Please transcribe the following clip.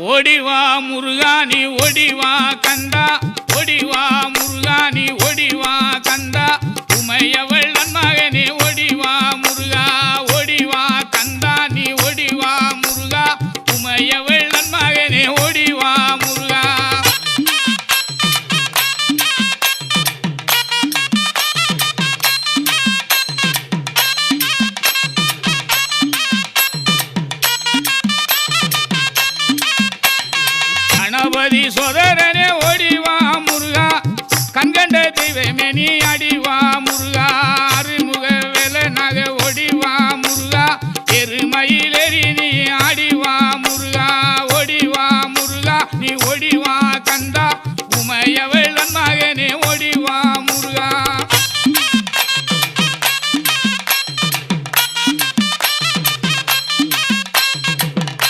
ஓடிவா முருகா நீ ஓடிவா கந்தா, ஓடிவா முருகா நீ ஓடிவா கந்தா, உமையவள் நன்மகனே ஓடிவா முருகா, ஓடிவா கந்தா நீ ஓடிவா முருகா, உமையவள் நன்மகனே ஓடிவா முருகா. கணபதி சோதரனே ஓடிவா முருகா, கண்கண்ட தெய்வமே நீ அடிவா